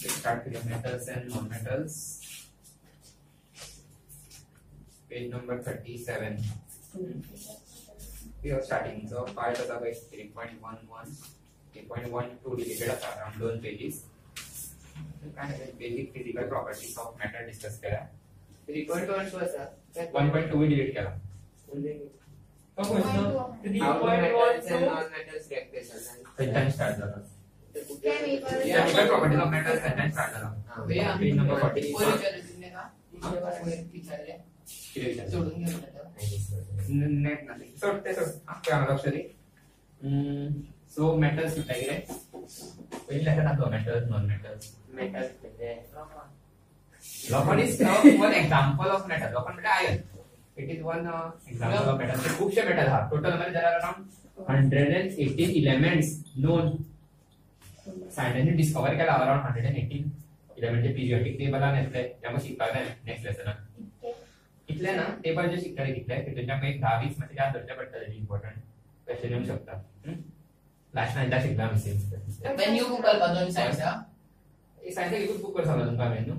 Let's start with the metals and non-metals. Page number 37. We are starting. So part of the 3.11, 3.12 related around 2 pages. Kind of basic physical properties of matter discuss करा. 3.1 was 1.2 we delete करा. How do metals and non-metals react Sentence start झाला. Chemical Chemical properties of metals sentence start झाला. Page number 40. Net nothing. क्या मतलब अक्षरी? So metals कुठे गेले? पहिले लेखन आता metals, non-metals. metals म्हणजे Lopan is one example of metal. Lopan म्हणजे iron. It is one example of metal. So खूपशे metal हा. Total मध्ये there are around 118 elements known. Scientists discover केला around 118 element periodic table आणले. त्यामुळे शिकायला next lesson. इथले ना टेबल जे शिकताले कितले ते तुमच्या एक 10-20 मध्ये काय दर्जा पडतात इम्पॉर्टंट क्वेश्चन येऊ शकतात. लास्ट नाइट शिकला मी सेम. when you google बदलून सायन्स ये सायन्स एक बुक कर सांगा तुमका मेनू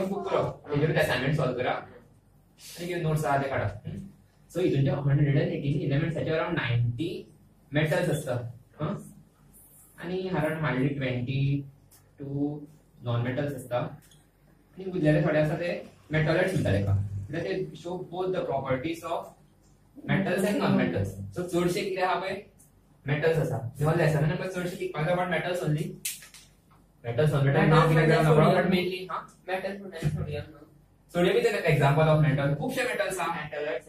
एक बुक करो त्याच्यावर असाइनमेंट सॉल्व करा आणि गिव नोट्स आले काढा. सो इथून 118 एलिमेंट्स त्याच्यावर अराउंड 90 मेटल्स असतात आणि अराउंड हार्डली 22 नॉन मेटल्स असतात आणि उरलेले थोडे असतात ते मेटॉलाइट्स म्हणतात एका. That they show both the properties of metals and non-metals. So चोडशे किती हा पय metals असा. जेव्हा लेसन नंबर चोडशे शिकपाक about metals only. Metals non-metals नाव किती करायला आपण but mainly metals म्हणजे sodium sodium is an example of metal. खूपशे metals हा metalloids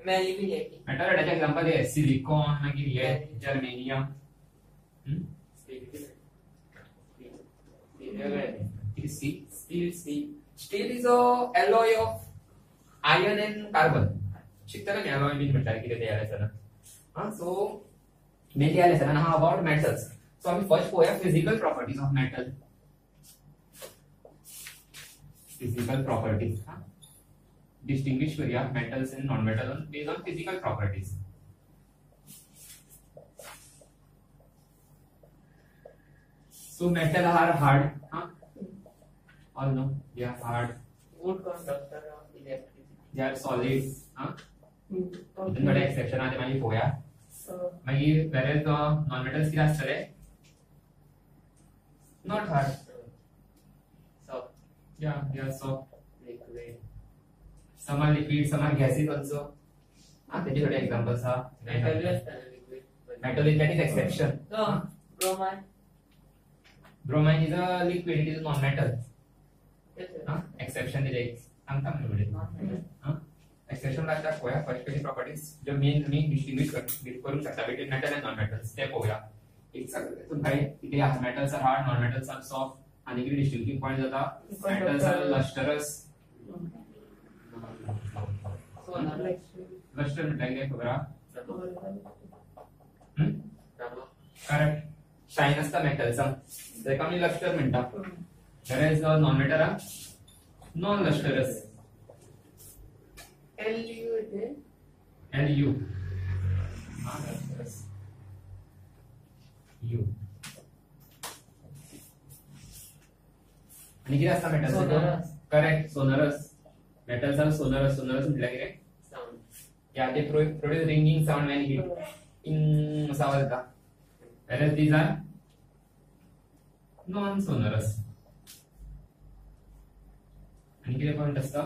malleability metalloid example आहे सिलिकॉन मागीर हे germanium steel is a alloy of iron and carbon. शिकताना मी alloy been म्हणतात किती ते आले सर. सो मेनली आले सर हा अबाउट मेटल्स. सो आम्ही फर्स्ट पोया physical properties of metal. Physical properties distinguish करूया metals and non metal based on physical properties. So metal are hard all know they are hard, good conductor of electricity, they are solid. इथून थोडे exception आले मागीर पोया मागीर whereas non metals किती असतले not hard, soft, yeah they are soft, liquid, some are liquid, some are gases also. त्याचे थोडे examples हा metal असतात liquid, metal is that is exception. bromine, bromine is a liquid, it is non metal. Exception दिले सांगता म्हणजे exception लागता पोया first page properties जो मेन डिस्टिंग्विश करू शकता between metal and non metals ते पोया. एक सांगता तुमका इथे metals are hard, non metals are soft आणि किती डिस्टिंक्टिंग पॉइंट जाता मेटल्स आर लस्टरस. लस्टर म्हणजे काय खबर करेक्ट शाइन असता मेटलचा तेका आम्ही लस्टर म्हणता. Whereas non-metal are non-lustrous. Lu is Lu. Non-lustrous. U. आणि किती असता metals? Sonorous. Correct sonorous. Metals are sonorous. Sonorous म्हटलं की काय sound, yeah they produce ringing sound when hit in असा आवाज येता. Whereas these are non-sonorous. आणि किती पॉइंट असता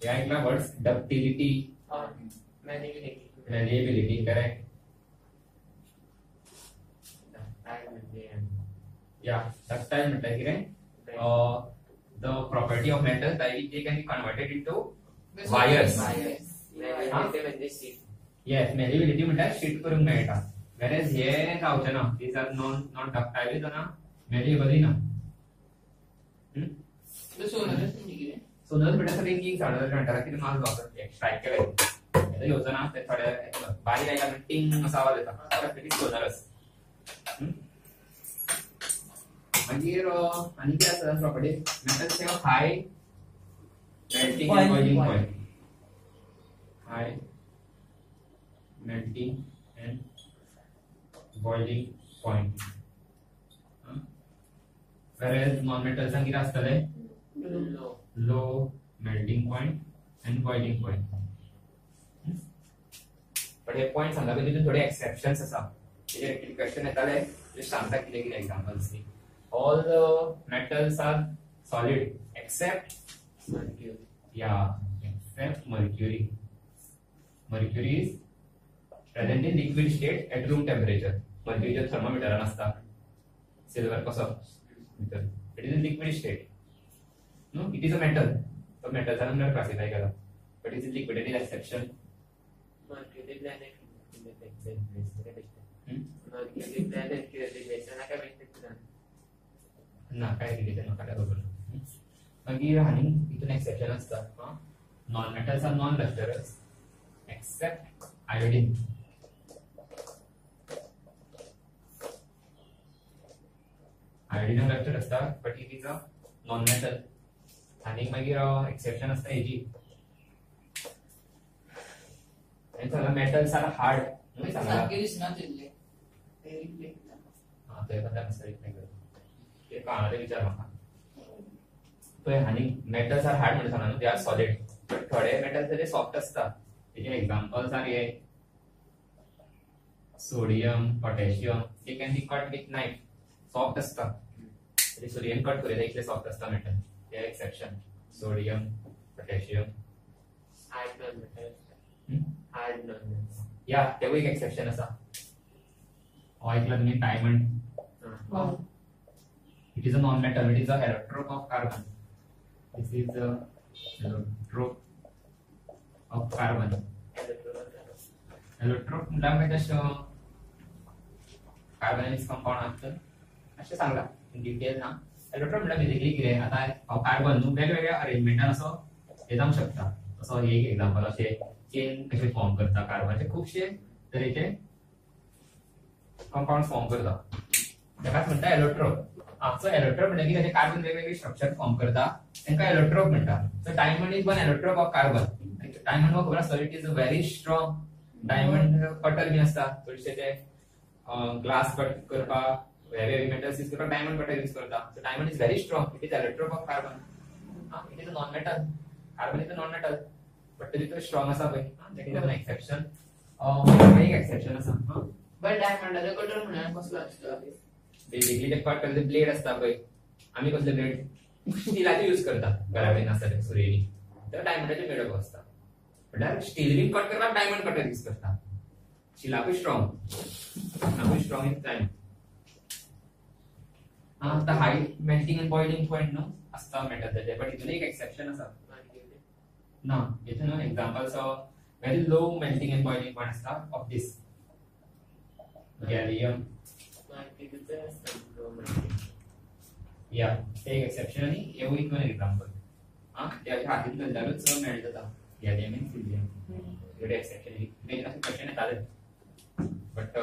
या ऐकला वर्ड्स डक्टिलिटी, malleability करेक्ट. या डक्टाइल म्हटलं की काय the property of metal that they can be converted into wires. malleability म्हणजे sheet, yes malleability म्हणजे शीट करून मेळटा. whereas हे जावचे ना these are non ductile ना malleable ना. तो sonorous म्हणजे किती सोनर बेटा रिंगिंग साउंड घंटा किती माल वापर स्ट्राइक केले ते योजना ते थोडे बारीक आहे का टिंग असा आवाज येतो तर किती सोनरस. मागीर आणि काय असतात प्रॉपर्टी मेटल्स चे high melting and boiling point. High melting and boiling point. whereas non-metals किती असतले Low. low melting point and boiling point. पण हे पॉइंट सांगा की तितून थोडे एक्सेप्शन्स आसा तेजे क्वेश्चन येताले जे सांगता कितें कितें एग्जांपल्स दी all the metals are solid except Mercury. except mercury. Mercury is present in liquid state at room temperature. Mercury जो thermometer असता silver कसो meter it is in liquid state. No, it is a metal. So metal चा number classify करा. But it is liquid. It is exception. Mercury planet in the exact place. Hmm? Mercury planet की relation आहे का भेटते ना काय relation नका बरोबर. मागीर आनी इतून एक्सेप्शन असता non metals are non lustrous except iodine. Iodine lustre असता but it is a non metal. आनी मागीर एक्सेप्शन असता हेजी मेटल्स आर हार्ड न्हू सांगला हां ते पण सरी नाही करत ते कानाले विचार म्हाका पळय आनी मेटल्स आर हार्ड म्हणून सांगला न्हू दे आर सॉलिड बट थोडे मेटल्स जे सॉफ्ट असता तेजे एक्झाम्पल्स आर हे sodium potassium they can be cut with knife soft असता ते सोडियम कट करूं इतले सॉफ्ट असता मेटल ते exception sodium potassium hard non-metal. Hard non-metal. या तेवूय एक एक्सेप्शन आसा हो ऐकला तुमी diamond it is a non-metal. It is a allotrope of carbon. This is the allotrope of carbon. Allotrope म्हणजे कसं कार्बनिक कंपाउंड असतं असे सांगला इन डिटेल ना. allotrope म्हणजे बेसिकली कितें आता कार्बन न्हू वेगवेगळ्या अरेंजमेंटान असो हे जावंक शकता. असो हे एक एक्झाम्पल असे चेन कशे फॉर्म करता कार्बनाचे खूबशे तरेचे कंपाउंड फॉर्म करता ताकाच म्हणटा एलोट्रोप. सो एलोट्रोप म्हणजे की त्याचे कार्बन वेगवेगळे स्ट्रक्चर फॉर्म करता तांकां एलोट्रोप म्हणटा. So diamond is one allotrope of carbon. Diamond हो खबर आसा it is very strong. Diamond cutter बी आसता चडशे ते ग्लास कट करपाक हेवी मेटल्स यूज करपाक डायमंड कटर यूज करता. So diamond is very strong. It is allotrope of carbon. It is a non metal. Carbon is a non metal but तरी तो strong आसा पळय दॅट इज एन एक्सेप्शन. एक exception आसा But diamond cutter म्हणून कसलो असतो बेसिकली ते कट करले ब्लेड असता पळय आम्ही कसले ब्लेड स्टीलाचे यूज करता घराकडे आसता सुरेनी तर डायमंडाचे मेळप असता म्हणल्यार स्टील बी कट करपाक डायमंड कटर यूज करता. स्टीलाकूय स्ट्रॉंग इन टाइम. आता high melting and boiling point नो असता मेटल त्याचे बट इथून एक एक्सेप्शन आसा ना इथून examples of very low melting and boiling point असता ऑफ दिस गॅलियम. या एक एक्सेप्शन आणि एवढी पण एक्झाम्पल त्याच्या हातीत धरल्यारूच मेळ जाता गॅलियम आणि सिलियम एवढे एक्सेप्शन मेन असे क्वेश्चन येताले बट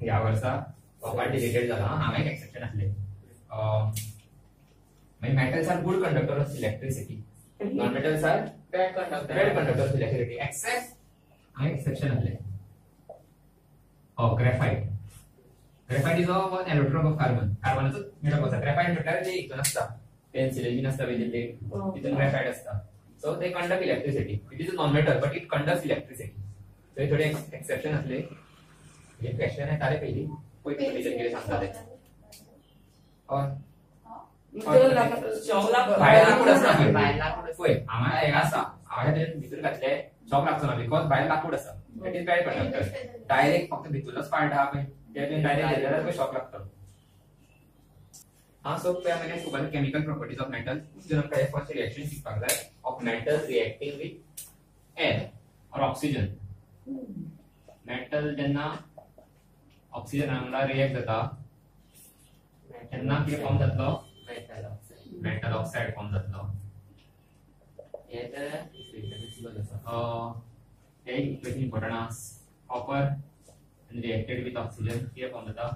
ह्या वर्सा पार्ट डिलीटेड झाला. हांगा एक एक्सेप्शन आसले मागीर metals are good conductor of electricity non metals are bad conductor of electricity except हांगा एक्सेप्शन आसले graphite. Graphite is one allotrope of carbon. कार्बनाचो मेळप आसा. ग्रेफाइट म्हटल्यार जे हितून आसता पेन्सिल आसता बेजिकली तितून ग्रेफाइट आसता. So they conduct electricity. It is a non metal but it conducts electricity. So थोडे एक्सेप्शन आसले. हे क्वेश्चन येताले पयली पयली कितें सांगताले भायर लाकूड आसना पळय हांगा हे आसा हांगा ते भितर घातले शॉक लागचो ना बिकॉज भायर लाकूड आसा. It is bad conductor. Direct फक्त भितूरच पार्ट आहा पळय ते डायरेक्ट गेल्यार शॉक लागतलो. सो पळय खूब केमिकल प्रॉपर्टीज ऑफ मेटल जर आमकां फर्स्ट रिएक्शन शिकपाक जाय of metals reacting with air or oxygen. Metal जेन्ना ऑक्सिजन वांगडा रिएक्ट जाता तेन्ना कितें फॉर्म जातलो मेटल ऑक्साइड फॉर्म जातलो. हे तर हे इक्वेशन इम्पॉर्टंट आसा. कॉपर रिएक्टेड विथ ऑक्सिजन कितें फॉर्म जाता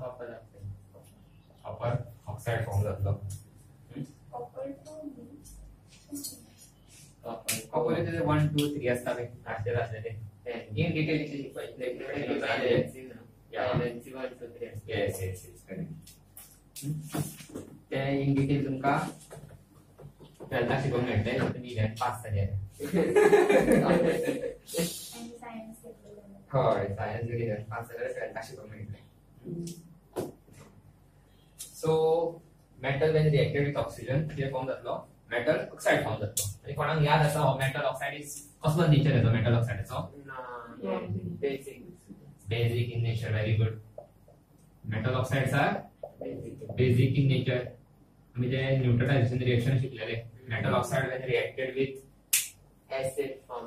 कॉपर ऑक्साइड फॉर्म जातलो. कॉपर इज 1 2 3 आसता पळय आसले आसले ते इन डिटेल इतले शिकपाचे. Yes, yes, yes, correct. ते इन डिटेल तुमका 12th शिकून मेळटले तुम्ही 11th पास झाले हय सायन्स जरी 11th पास झाल्यार 12th शिकून मेळटले so metal when reacted with oxygen कितें फॉर्म जातलो मेटल ऑक्साइड फॉर्म जातलो आणि कोणाक याद आसा हो मेटल ऑक्साइड इज कसलो नेचर येतो मेटल ऑक्साइडचो basic in nature very good metal oxides are basic in nature आम्ही जे न्यूट्रलायझेशन रिएक्शन शिकलेले metal oxide when reacted with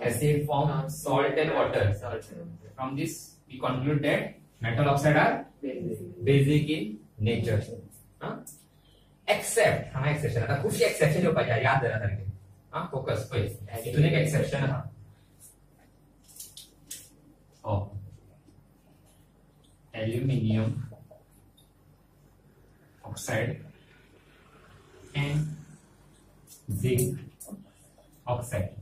acid form salt and water from this we conclude that metal oxide are basic in nature except हा exception आता खूप exception येवपाचे याद दरा सारखे फोकस पळय इथून एक एक्सेप्शन आहा aluminium oxide and zinc oxide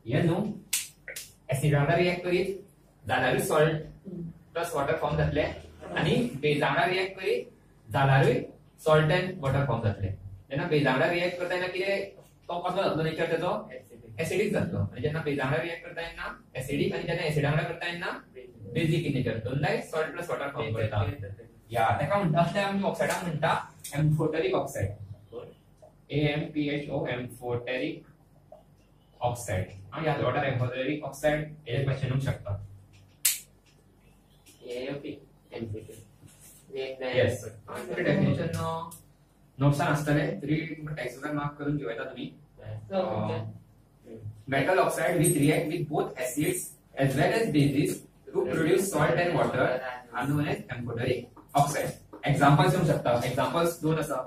ये न्हू एसिड वांगडा रिएक्ट करीत जाल्यारूय सॉल्ट प्लस वॉटर फॉर्म जातले आणि बेज वांगडा रिएक्ट करीत जाल्यारूय सॉल्ट एंड वॉटर फॉर्म जातले जेन्ना बेज वांगडा रिएक्ट करता तेन्ना कितें तो कसलो जातलो नेचर तेजो एसिडिक जातलो आणि जेन्ना बेज वांगडा रिएक्ट करता तेन्ना एसिडिक आणि जेन्ना एसिड वांगडा करता तेन्ना बेसिक इन नेचर दोनदाय सॉल्ट प्लस वॉटर फॉर्म करता या तेका म्हणटा ते आमी ऑक्साइडाक म्हणटा amphoteric oxide AMPHO amphoteric oxide याद वॉटर एम्फोटेरिक ऑक्साइड हे क्वेश्चन येऊ शकता यस डेफिनेशन नोट्सान असतले तरी टेक्स्टवर मार्क करून घेऊया तुम्ही metal oxide which react with both acids as well as bases to produce salt and water are known as amphoteric oxide. Examples येऊ शकता examples दोन असा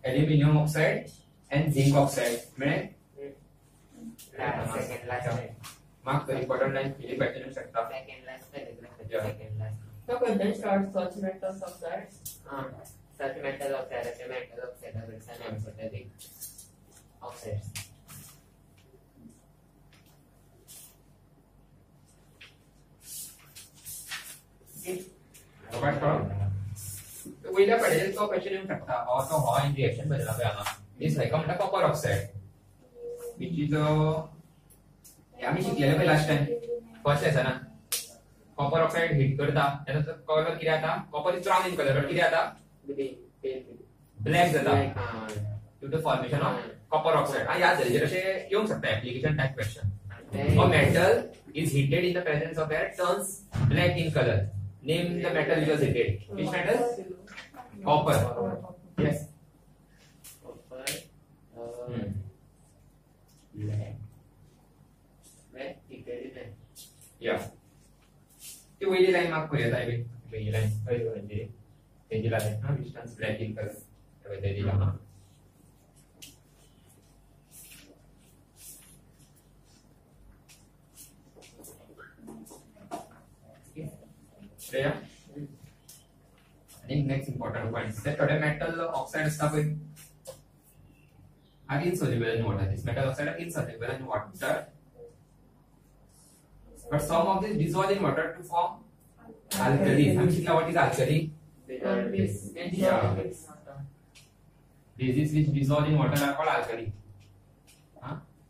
aluminium oxide and zinc oxide म्हणजे second last mark the important line केली पाहिजे येऊ शकता second last The content starts such metal oxides. Such metal oxide as a metal oxide are an amphoteric oxides. पहिल्या पडेल तो क्वेश्चन येऊ शकता तो हो इन रिएक्शन बदला पळय दिस हाका म्हणटा कॉपर ऑक्साइड which is आम्ही शिकलेले पळय लास्ट टाइम फर्स्ट लेसनान कॉपर ऑक्साइड हीट करता त्याचा कलर किती आता copper is brown in colour किती आता ब्लॅक जाता due to formation of copper oxide याद झाले कसे येऊ शकता application type question a metal is heated in the presence of air turns black in color name the metal which was heated which metal copper yes Copper yeah ती पहिली line mark करूया ताई पहिली लाइन म्हणजे त्याची line हा distance black in colour तर ते दिला हा Shreya and next important point that today metal oxide stuff are insoluble in water. This metal oxide are insoluble in water, but some of these dissolve in water to form alkali. What is alkali? Bases which dissolve in water are called alkali.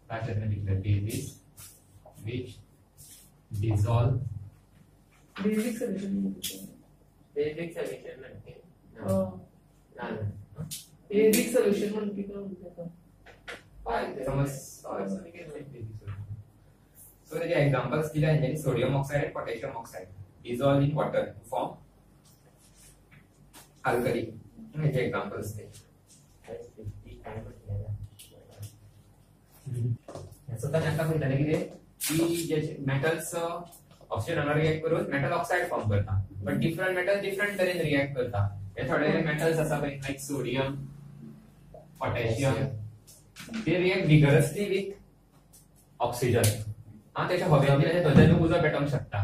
That's the bases which dissolve. Basic solution. Basic solution म्हणते Basic solution म्हणते का So the examples दिले आहेत sodium oxide and potassium oxide dissolve in water to form alkali. Hey examples ते स्वतः त्यांना म्हणतात की जे मेटल्स ऑक्सिजन रिएक्ट करून मेटल ऑक्साइड फॉर्म करता बट डिफरंट मेटल डिफरंट तरेन रिएक्ट करता हे थोडे मेटल्स आसा पळय like sodium potassium they react vigorously with oxygen त्याच्या हवेमध्ये थंय उजो पेटोवंक शकता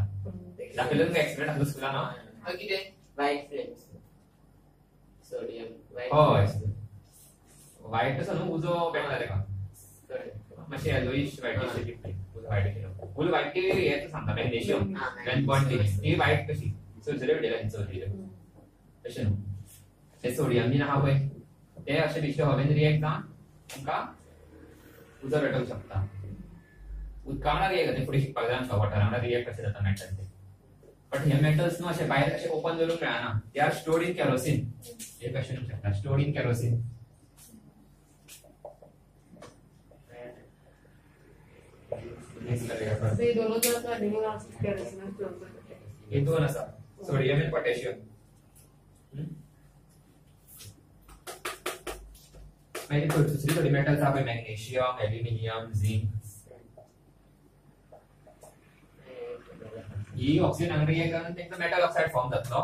दाखयलें तुमकां एक्सपेरिमेंट आसलो स्कुलान हां कितें व्हाईट फ्लेम्स सोडियम हय व्हाईट असो न्हू उजो पेटता तेका मातशें yellowish whitish white full white हेच सांगता मॅग्नेशियम 1.3 ही व्हाईट कशी सो जरे डेला चोरी तशें न्हू ते सोडियम बीन आहा पळय ते अशे बेश्टे हवेन रिएक्ट जावन तुमकां उजो पेटोवंक शकता उदका वांगडा रिएक्ट जाता फुडें शिकपाक जाय आमकां वॉटर वांगडा रिएक्ट कशें जाता मेटल ते बट हे मेटल्स न्हू अशे भायर अशे ओपन दवरूंक मेळना they are stored in kerosene हे क्वेश्चन येवंक शकता स्टोर्ड इन केरोसीन ते दोनों तरह का एनिमल आसिड केरोसिन स्टोर करते हैं. हे दोन आसा सोडियम आनी पोटॅशियम मागीर दुसरी थोडी मेटल्स आहा पळय मॅग्नेशियम एल्युमिनियम झिंक ही ऑक्सिजन हांगा रिएक्ट जावन तेंका मेटल ऑक्साइड फॉर्म जातलो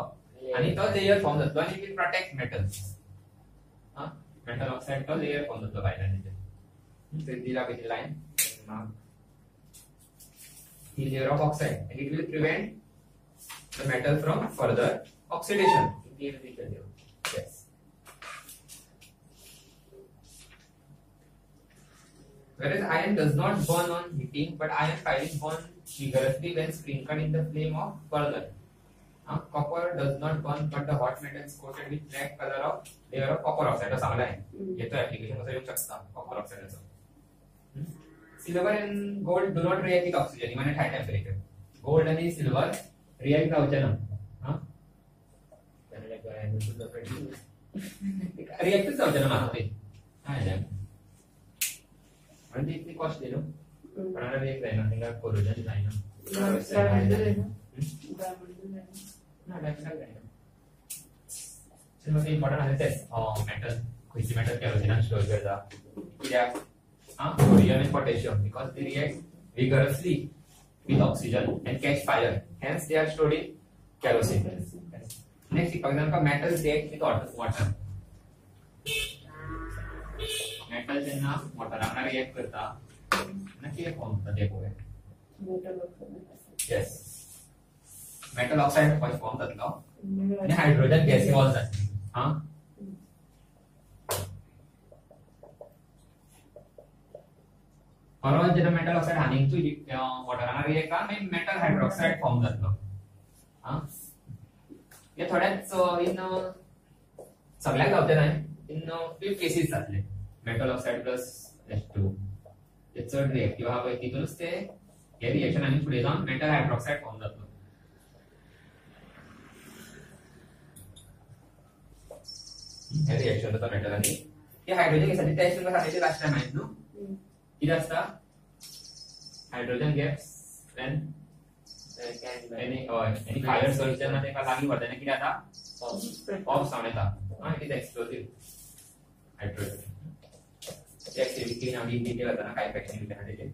आणि तो लेयर फॉर्म जातलो आणि it will protect metals metal oxide तो लेयर फॉर्म जातलो भायल्यान तेजे दिला पळय line he layer of oxide and it will prevent the metal from further oxidation. Yes. Whereas iron does not burn on heating, but iron filings burn vigorously when sprinkled in the flame of further. Copper does not burn, but the hot metal is coated with black color of layer of copper oxide. तो सांगला आहे येतो application कसं येऊ शकता copper oxide चं. Silver and gold do not react with oxygen even at high temperature. Gold and silver react जावचे ना react जावचे ना मात्र ते म्हणजे इतकी कॉस्टली नो कोणाला रिएक्ट जायना तेंका कोरोजन जायना ना डायरेक्ट जायना सो इम्पॉर्टंट आहे ते मेटल खंयची मेटल केरोसिनान स्टोर करता कित्याक sodium and potassium because they react vigorously with oxygen and catch fire. Hence, they are stored in kerosene. Next, for example, metals react with water. Metals in water आना react करता. ना क्या form होता देखो है. Yes. Metal oxide first form होता लो. ने hydrogen gas involved जाती. हाँ. और जेन्ना मेटल ऑक्साइड हानिंग टू वॉटरान रिएक्ट जावन मेटल हायड्रॉक्साइड फॉर्म जातलो हे थोड्याच इन सगळ्याक जावचे ना इन फ्यू केसीस जातले मेटल ऑक्साइड प्लस H2 ते चड रिएक्टिव्ह आहा पळय तितूनच ते हे रिएक्शन आनी फुडें जावन मेटल हायड्रॉक्साइड फॉर्म जातलो हे रिएक्शन जाता मेटल आनी हे हायड्रोजन गॅसाची टेस्ट तुमकां सांगितली लास्ट टाइम हांवें न्हू किती असता hydrogen gas then any fire search जेन्ना तेका लागीं वता तेन्ना कितें जाता पॉप साउंड येता इट इज एक्सप्लोसिव हायड्रोजन ते एक्टिविटी आमी इंडिकेट करतना काय इफेक्शन दिले तेजे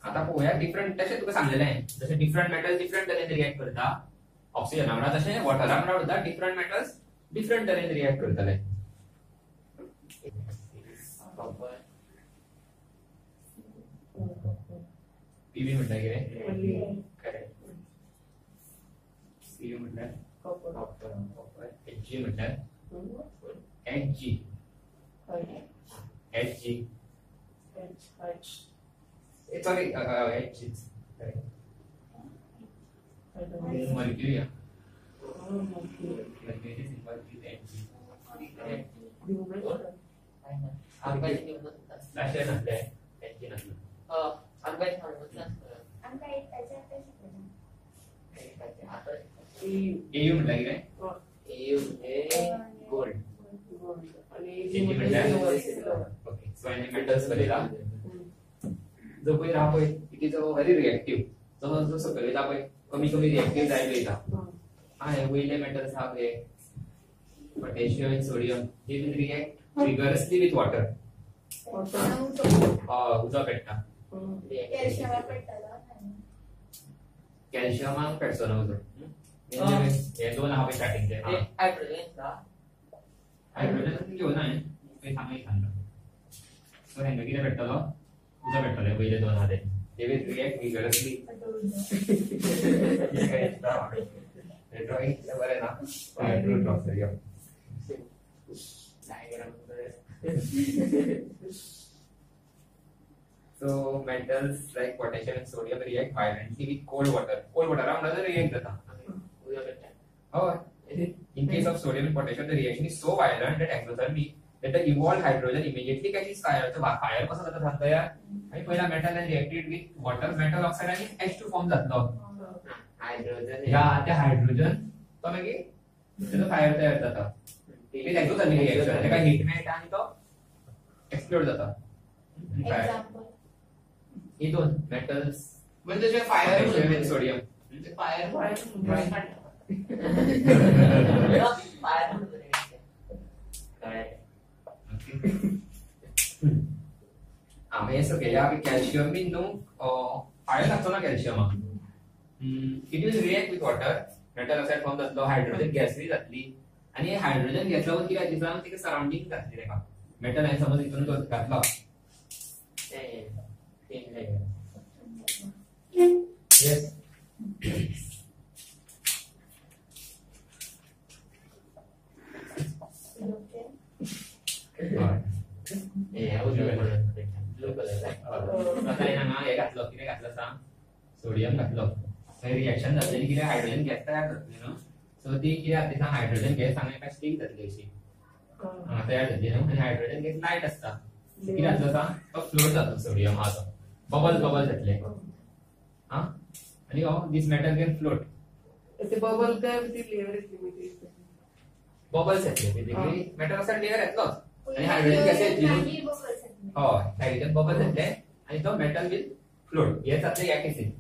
आता पळोवया डिफरंट तशें तुका सांगलेलें आहे जशें डिफरंट मेटल डिफरंट तरेन रिएक्ट करता ऑक्सिजन वांगडा तशें वॉटरा वांगडा सुद्दां डिफरंट मेटल्स डिफरंट तरेन रिएक्ट करतले पीवी म्हटल्यार कितें करेक्ट सीयू म्हटल्यार कॉपर एचजी म्हटल्यार H G H G sorry H G mercury mercury simple with H G राशे नसले एचजी नसले एयू म्हटल्यार कितें एयू गोल्ड एचजी म्हटल्यार ओके सो एनी मेटल्स बरयला जो पळय आहा पळय इट इज व्हेरी रिएक्टिव्ह जो सकयल येता पळय कमी कमी रिएक्टिव्ह जायत वयता हे वयले मेटल्स आहा पळय potassium and sodium they will react vigorously with water उजो पेट्टा कॅल्शियम पेट्सो ना उजो हे दोन आहा पळय स्टार्टिंग ते हायड्रोजन घेवन हांवें ते सांगलो सो हेंका कितें पेट्टलो उजो पेट्टले वयले दोन आहा ते they will react vigorously drawing बरें ना hydrogen So metals like potassium and sodium react violently with cold water. Cold water, another react. Or in case of sodium and potassium, the reaction is so violent that exothermic that the evolved hydrogen immediately catches fire. So fire कसं जातं सांगता यार? आणि पहिला metal and reacted with water, metal oxide आणि H2 form जातलो. Hydrogen या त्या हायड्रोजन तो मागीर त्याचं फायर तयार जाता. ते एक्झोथर्मिक रिएक्शन त्याका हीट मेळटा आणि तो एक्सप्लोड जाता. एक्झाम्पल हे दोन मेटल्स म्हणजे जे फायर पोटॅशियम आणि सोडियम. फायर आम्ही सगळे या कॅल्शियम बी न्हू फायर लागतो ना कॅल्शियमाक. It will react with water, metal oxide form जातलो, हायड्रोजन गॅस बी जातली आणि हायड्रोजन गॅस लागून कितें दिसता तिका सराउंडिंग जातली तेका. मेटल हांवें समज हितून घातलो येस ब्लू कलर आता हे घातलो कितें घातलो सांग सोडियम घातलो रिएक्शन जातली कितें हायड्रोजन गॅस तयार जातली न्हू. सो ती कितें जातली सांग हायड्रोजन गॅस हांगा एका स्टीक जातली अशी तयार जातली न्हू. आणि हायड्रोजन गॅस लायट आसता कितें जातलो सांग तो फ्लोट जातलो सोडियम हा तो बबल जातले हा. आणि दिस मेटल कॅन फ्लोट ते बबल काय ती लेयर येतली मी ते बबल्स येतले बेसिकली मेटल ऑक्साइड लेयर येतलोच आणि हायड्रोजन गॅस येतली न्हू. हय हायड्रोजन बबल्स येतले आणि तो मेटल विल फ्लोट. हे जातले या casein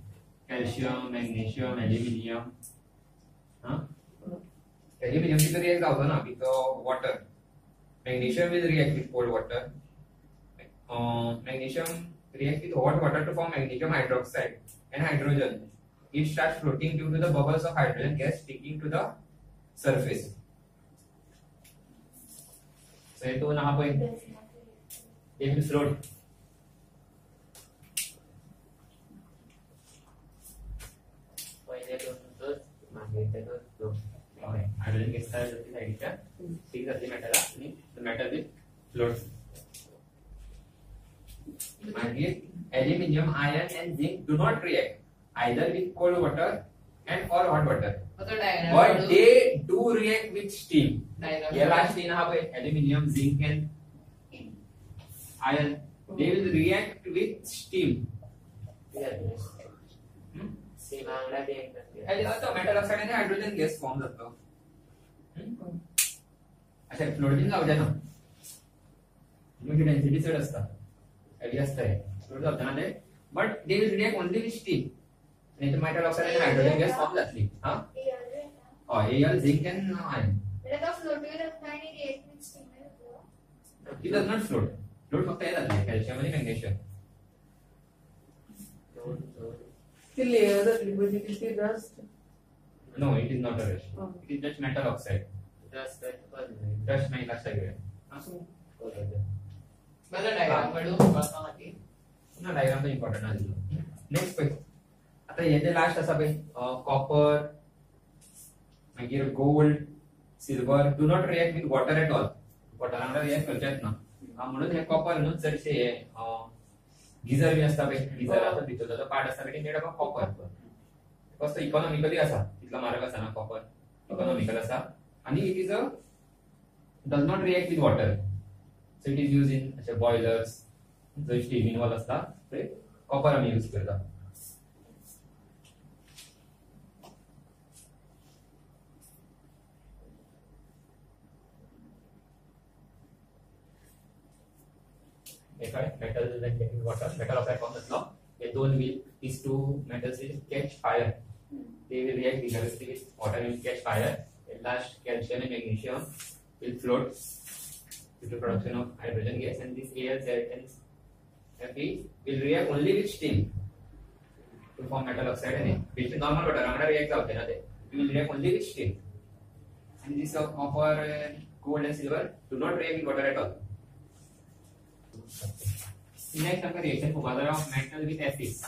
calcium, magnesium, aluminium. Aluminium तिथं रिएक्ट जावचो ना with water. Magnesium will react with cold water. Magnesium react with hot water to form magnesium hydroxide and hydrogen. It starts floating due to the bubbles of hydrogen gas sticking to the surface. So ito na po it will float. पहिले दोन मागे ते दोन Okay. Hydrogen gas तयार होते साइडच्या ठीक जाते metal आणि the metal will float. मागीर aluminium, iron and zinc do not react either with cold water and or hot water, आता diagram but they do react with steam. या लास्ट तीन हा पे aluminium, zinc and iron they will react with steam. सीमांगला react करते आणि आता metal oxide आणि हायड्रोजन गॅस फॉर्म जातो. अच्छा फ्लोटिंग जाऊ द्या ना म्हणजे डेन्सिटी चड असता हेवी असता फ्लोट जातना ते but they will react only with steam. आणि ते मेटल ऑक्साइड आणि हायड्रोजन गॅस फॉर्म जातली हा L zinc and iron. It does not float. Float फक्त हे जातले कॅल्शियम आणि मॅग्नेशियम. ती लेयर जातली म्हणजे किती जास्त no it is not a rust. It is just metal oxide. Just rust नाही लागता सगळे असं मला डायग्राम काढून बघासाठी ना डायग्राम तर इम्पॉर्टंट आहे. नेक्स्ट पै आता हे जे लास्ट असा पै कॉपर मागीर gold silver do not react with water at all. Water वांगडा रिएक्ट करचेच ना म्हणून हे कॉपर न्हू चडशे हे गिजर बी असता पै गिजराचो भितरलो जो पार्ट असता पै ते कॉपर फक्त इकॉनॉमिकली असा तितलो म्हारग आसा ना कॉपर इकॉनॉमिकल असा आणि it is a does not react with water. So it is used in such boilers. जो स्टीम इन्वॉल्व असता ते कॉपर आम्ही यूज करता. हे काय metal and water metal oxide form जातलो. हे दोन will these two metals will catch fire. They will react vigorously with water and will catch fire. At last calcium and magnesium will float due to production of hydrogen gas, and this Al and Fe will react only with steam to form metal oxide and which normal water amara react होते ना ते will react only with steam. And this of copper, gold and silver do not react with water at all. Next आपका reaction formula of metal with acids.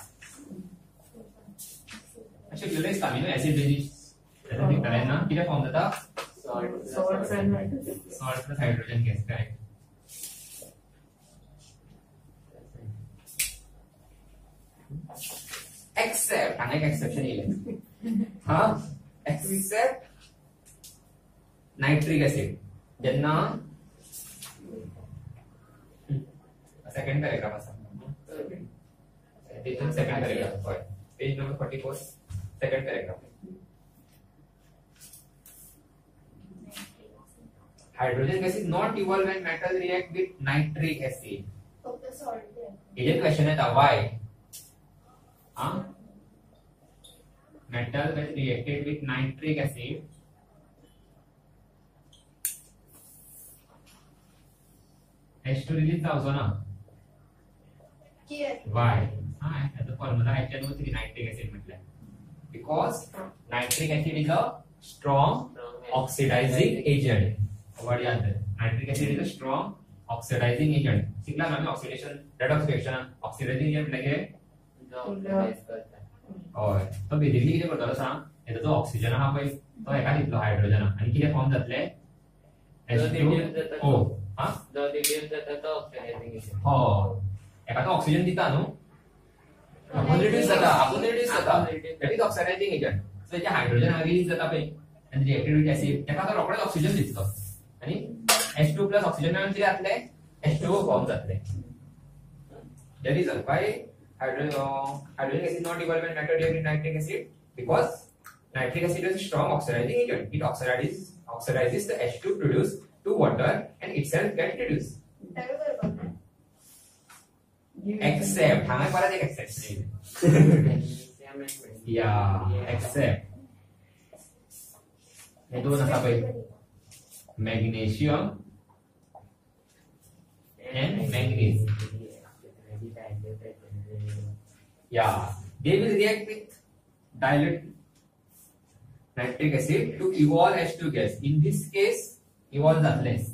अच्छा chloride का amino acid basis जैसे दिखता है ना किधर फॉर्म होता salts and nitrogen. salt plus hydrogen gas correct. Except, एक exception ये हाँ, except नायट्रिक ऍसिड जेन्ना सेकंड पॅराग्राफ आसा तितून सेकंड पॅराग्राफ हय page number 44 second paragraph hydrogen gas is not evolved when metal react with nitric acid. फक्त salt आहे. इथे क्वेश्चन येता why? Metal when reacted with nitric acid H2 release जावचो ना. कित्याक? Why? याचा फॉर्म्युला HNO3 nitric acid म्हटलं. Because nitric acid is a strong oxidizing agent. What is that? Nitric acid is a strong oxidizing agent. शिकला ना मी oxidation red oxidation oxidising agent म्हणजे होय तो बेसिकली कितें करतलो सांग हेचो जो ऑक्सिजन आहा पळय तो एका दितलो हायड्रोजन आणि कितें फॉर्म जातले H2O जो रिड्यूस जाता तो ऑक्सिडायझिंग एजंट हो एका तो ऑक्सिजन दिता न्हू आपण रिड्यूस जाता that is oxidizing agent so J hydrogen release जाता पळय आणि रिएक्टेड विथ ऍसिड तेका तो रोखडेच ऑक्सिजन दितलो आणि H2 प्लस ऑक्सिजन मेळून कितें जातले H2O फॉर्म जातले that is why hydrogen gas is not evolved when metal react with nitric acid because nitric acid is a strong oxidizing agent. It oxidizes the H2 produced to water and itself gets reduced. त्याला बरोबर ना? Except हांगा परत एक exception yeah except हे दोन आसा पळय magnesium and manganese. Yeah, they will react with dilute nitric acid to evolve H2 gas. In this case, evolve that less.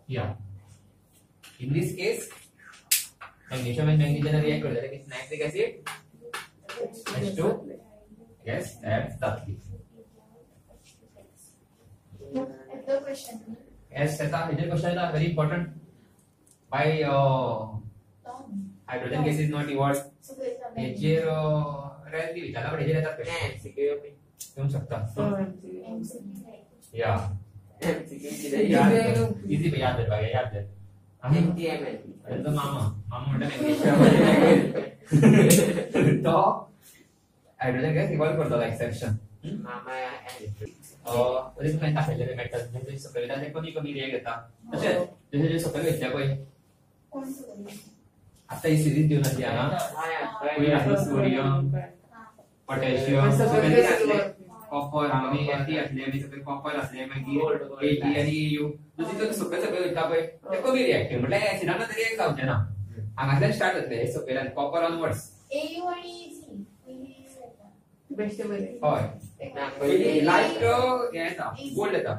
Yeah. In this case, magnesium and manganese react with nitric acid. H2 gas adds that. एकदा question Yes, Seta, this question is very important. Why hydrogen gas is not evolved? हेचेर रॅली विचारला पण हेचेर येतात question येऊ शकता या easy याद आहे बघा याद आहे तो मामा म्हणता तो हायड्रोजन गॅस इव्हॉल्व करतो एक्सेप्शन वरील काही टाकलेले मेटल म्हणजे सगळे कमी कमी रिएक्ट येतात तसेच जसे जे सगळे घेतल्या पळय आता ही सिरीज देऊन आली हा सोडियम पोटॅशियम सगळे कॉपर आम्ही एटी असले आम्ही सगळे कॉपर असले मागीर एटी आणि यू दुसरी सगळे सगळे वयता पळय ते कमी रिएक्टिव्ह म्हटल्यार ऍसिडान तरी रिएक्ट जावचे ना हांगातल्यान स्टार्ट जातले हे सगळे कॉपर ऑनवर्ड्स एयू आणि इजी बेस्ट बरे हय पयली लास्ट हे येता गोल्ड येता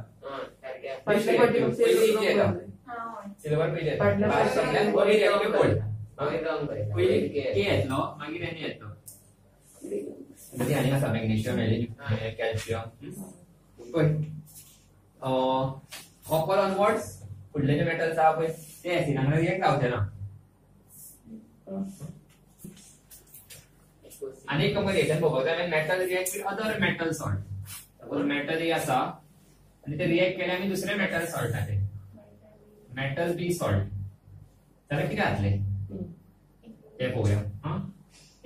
सिल्वर पयली येता लास्ट सगळ्यान बरी रिएक्टिव्ह गोल्ड पयली के येतलो मागीर एनी येतो म्हणजे आनी आसा मॅग्नेशियम कॅल्शियम पळय कॉपर ऑनवर्ड्स फुडले जे मेटल्स आहा पळय ते ऍसिडान रिएक्ट जावचे ना आणि एक रिएक्शन बघूया when metal react with other metal salt suppose metal हे आसा आणि ते रिएक्ट केले आम्ही दुसरे मेटल सॉल्ट आले मेटल बी सॉल्ट जाल्यार कितें जातले ते पळोवया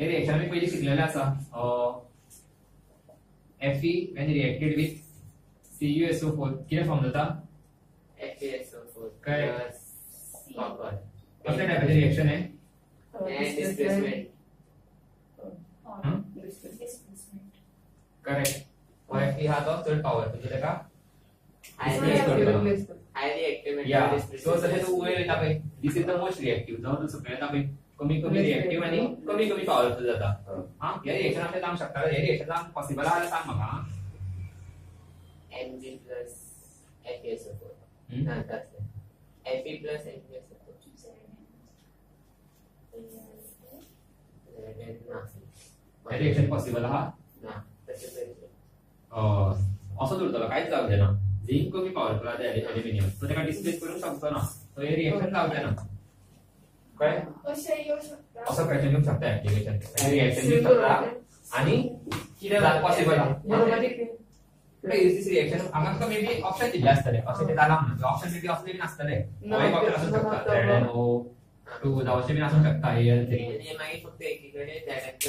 हे रिएक्शन आमी पयलीं शिकलेले आसा Fe when reacted with CuSO4 कितें फॉर्म जाता FeSO4 काय कॉपर कसले टायपाचे रिएक्शन आहे डिस्प्लेसमेंट करेक्ट Fe हा तो चड पॉवरफुल म्हणजे तेका हाय रिएक्टिव्ह या सो तशें तो वयर येता पळय this is the most reactive जो सकयल येता पळय कमी कमी रिएक्टिव्ह आणि कमी कमी पॉवरफुल जाता हे रिएक्शन आपल्याला सांग शकता हे रिएक्शन पॉसिबल आहा सांग म्हाका Mg plus FeSO4 ना तसले Fe plus FeSO4 हे रिएक्शन पॉसिबल आहा ना तसे असं उरतलो कांयच जावचे ना झिंक कमी पॉवरफुल आहा एल्युमिनियम सो तेका डिस्प्लेस करूंक शकतो ना सो हे रिएक्शन जावचे ना काय असं क्वेश्चन घेऊन शकता ऍप्लिकेशन रिएक्शन घेऊन शकता आणि किती पॉसिबल दिस रिएक्शन हांगा तुका मे बी ऑप्शन दिल्ले आसतले अशें ते जाला म्हणून ऑप्शन मे बी असले बी नासतले हो एक ऑप्शन आसूं शकता ZNO 2 जावं अशें बी आसूं शकता AL3 आणि मागीर फक्त एकीकडे झॅडएक्स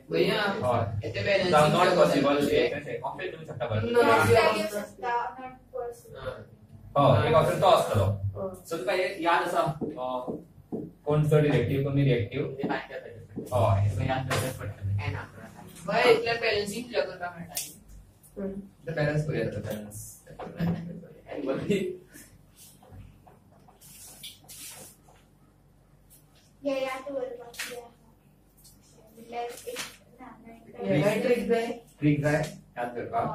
भैया हय येते नॉट बॅलन्सिंग पॉसिबल ऑप्शन देऊ शकता बरं Not value शकता, not possible. हय एक ऑप्शन तो आसतलो सो तुका हे याद आसा कोण चड रिएक्टिव्ह कोण रिएक्टिव्ह म्हणजे बाकीच्या तरी हय तुका याद दवरपाक पडटलें एन अकरा भैया इतल्या बॅलन्सिंग तुला करता मेळटा बॅलन्स करूया आता बॅलन्स यात वरपाक या. Like एक ना, हे काय ट्रिक जाय ट्रिक जाय याद करपाक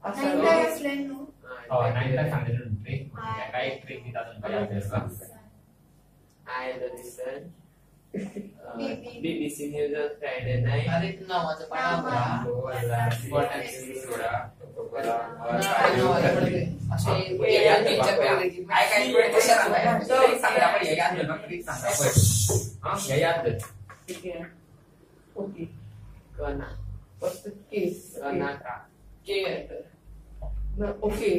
असं नंतर असले न्हू. हय नायतर सांगितलं ट्रिक काय एक ट्रिक दिता तुमकां याद करपाक I listen BBC. BBC news on Friday night अरे नावाचं पाडा ठीक आहे ओके कना फक्त केस कनाका के ओके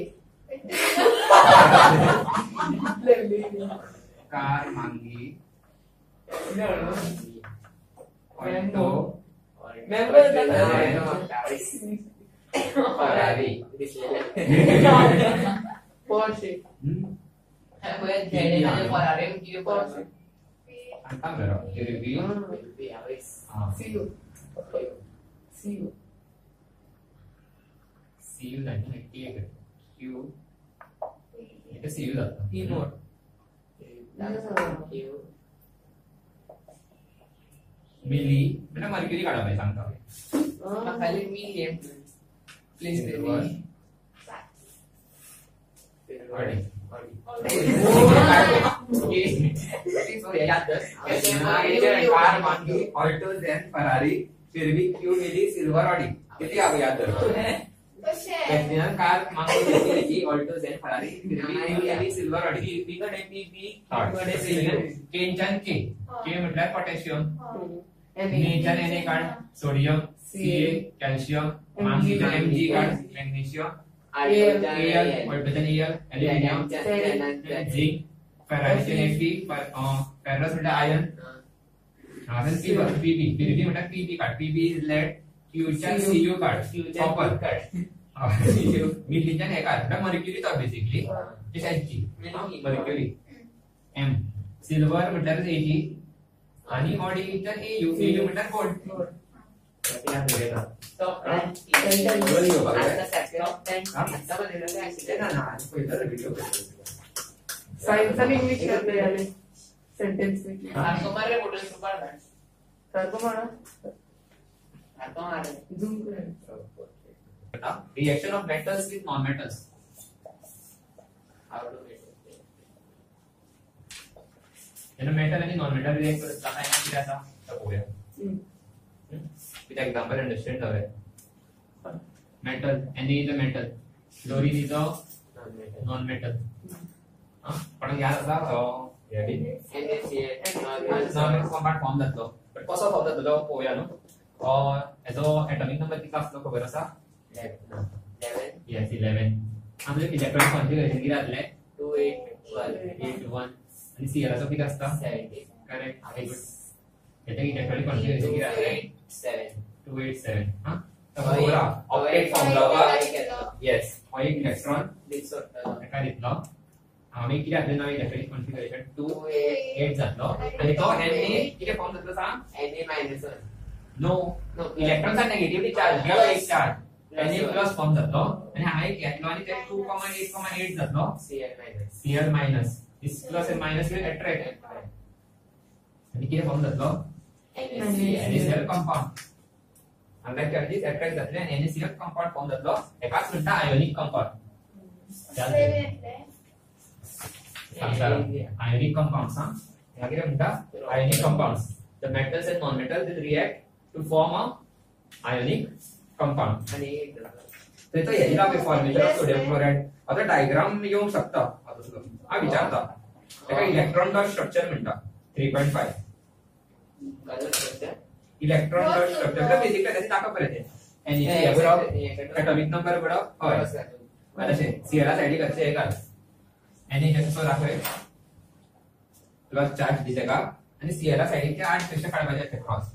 कार मांगी ऑल्टो फरारी पोर्शे सांगता बरो रिव्यू सीयू सीयू सीयू नाही क्यू इथे सीयू जातं कीबोर्ड मिली बेटा मर्क्युरी काढा पाहिजे सांगता खाली मी गेम प्लीज बेबी कार मांगी ऑल्टो झेन फरारी फिर भी क्यू मिली सिल्वर ऑडी किती आपण याद धरतो कशे कार मांगी ऑल्टो झेन फरारी फिर भी क्यू मिली सिल्वर ऑडी पीकडे पीपी केंचन के के म्हटल्यार पोटॅशियम एनी नेचन एने काढ सोडियम Ca कॅल्शियम मांगीचा Mg काढ मॅग्नेशियम Al ऑल्टोजन Al ॲल्युमिनियम झिंक फेरायचे Fe फेरस म्हणजे आयर्न अजून Pb म्हणजे Pb काढ Pb इज लेड Qच्या Cu काढ कॉपर मिलीच्या हे काढ मर्क्युरी तो बेसिकली कशाची मर्क्युरी M सिल्वर म्हटल्यार Ag आणि ऑडीच्या Au म्हटल्यार गोल्ड सायन्स आणि इंग्लिश करते याले सेंटेन्स में सारखं मारे मोठं सुपार सारखं म्हणा सारखं मारे झूम कर reaction of metals with non metals metal आणि नॉन मेटल रिएक्ट करत काय किती आता बघूया with example understand the metal Na is a metal fluorine is a non metal पण याद असा नॉन कॉम्पाउंड फॉर्म जातलो बट कसो फॉर्म जातलो पळोवया न्हू हेजो एटॉमिक नंबर किती आसलो खबर आसा 11 yes 11 आमचे इलेक्ट्रॉनिक कॉन्फिगरेशन किती आसले 281 आणि सीएल चो किती आसता 70 करेक्ट याचे इलेक्ट्रॉनिक कॉन्फिगरेशन किती आसले 287 हां तर बोला ऑक्टेट फॉर्म जावा यस हो एक इलेक्ट्रॉन एका दितलो आम्ही किती आसले ना इलेक्ट्रॉनिक कॉन्फिगरेशन 288 जातलो आणि तो Na किती फॉर्म जातलो सांग Na-1 नो इलेक्ट्रॉनचा नेगेटिव्हली चार्ज गेलो एक चार्ज Na प्लस फॉर्म जातलो आणि हा एक घेतलो आणि ते 2,8,8 जातलो Cl minus this plus and minus will attract आणि किती फॉर्म जातलो NaCl compound unlike charges attract जातले आणि NaCl compound फॉर्म जातलो एकाच म्हणटा आयोनिक कंपाउंड आयोनिक कंपाउंड्स हां ह्या किती म्हणटा ionic compounds the metals and non-metals will react to form a ionic compound आणि तर तो याची लावे फॉर्म्युला ऑफ सोडियम क्लोराइड आता डायग्राम येऊ शकता आता तुका हा विचारता एका इलेक्ट्रॉन डॉट स्ट्रक्चर म्हणटा 3.5 इलेक्ट्रॉन डॉट स्ट्रक्चर बेसिकली त्याची ताकद बरेते NaCl बरोबर एटॉमिक नंबर बरोबर हय अशें Cl सायडीक अशें हे घाल NaCl सो दाखय प्लस चार्ज दी तेका आनी Cl सायडीक ते 8 कशे काडपाचे ते क्रॉस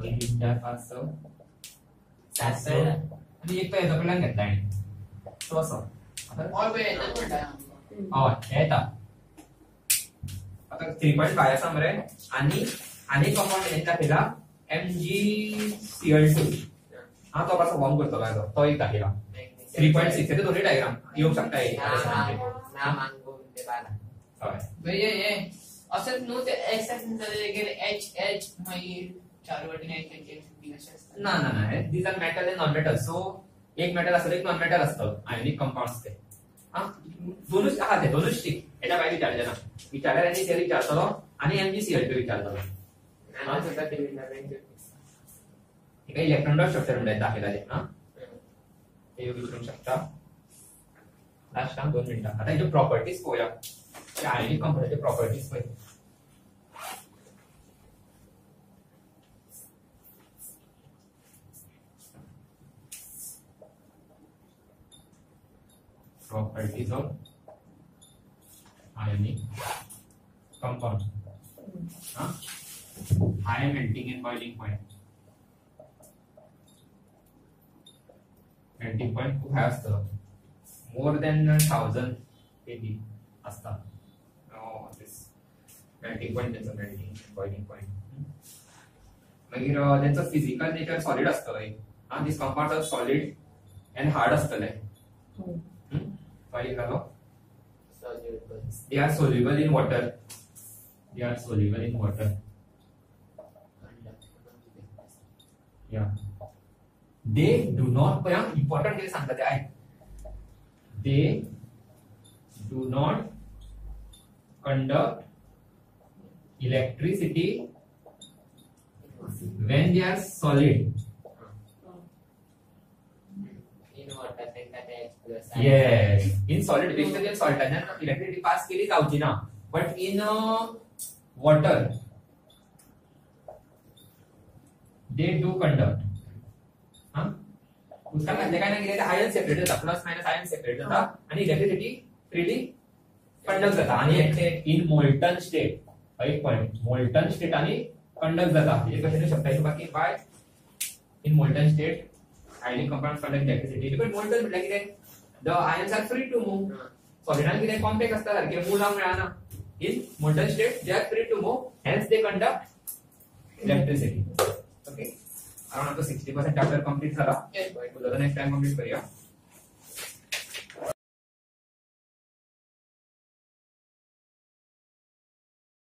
2 4 5 6 7 आणि एक तो हेजो कडल्यान घेतला आनी तो असो हय येता आता 3.5 आसा मरे आणि कंपाउंड घेतला पेला MgCl2 हा तो कसो फॉर्म करतलो हेजो तो एक दाखयला 3.6 ते दोन्ही डायग्राम येऊ शकता हे नाम अंगो ते बाला हय ये असं नो ते एक्सेप्ट गेले H मागीर चार वाटीने H ना ना ना these are metal and non metal so एक मेटल असतं एक नॉन मेटल असतं आयोनिक कंपाउंड्स ते हा दोनच आहा ते दोनच ठीक एटा काय विचारले ना विचारल्यार आनी ते विचारतलो आणि MgCl2 विचारतलो नाम सुद्धा ते विचारले एक इलेक्ट्रॉन डॉट स्ट्रक्चर म्हणजे दाखयला ते हा हे विचारू शकता लास्ट टाइम 2 मिनिटं आता हे प्रॉपर्टीज पळोवया ते आयोनिक कंपाउंडचे प्रॉपर्टीज पळय properties of ionic compound. High melting and boiling point. Melting point खूप high असतं. More than 1000 kb असतं. This melting point त्याचं melting boiling point. मागीर त्याचं physical nature solid असतं. These compounds are solid and hard असतले. They are soluble in water. They are soluble in water. Yeah. They do not. Important thing सांगतात ते आहे. They do not conduct electricity when they are solid. Yes, in solid basically in salt electricity pass केली जाऊची ना but in water they do conduct हां उसका म्हणजे काय नाही गेले आयन सेपरेट होता प्लस मायनस आयन सेपरेट होता आणि इलेक्ट्रिसिटी फ्रीली कंडक्ट जाता आणि इन मोल्टन स्टेट एक पॉइंट मोल्टन स्टेट आणि कंडक्ट जाता हे कशे शब्द आहे बाकी by in molten state ionic compounds conduct electricity because molten म्हटलं की the ions are free to move solid आणि किती कॉम्पॅक्ट असतात सारखे मूव लावून मिळाना in molten state they are free to move hence they conduct electricity okay around 60% chapter complete झाला next time complete करूया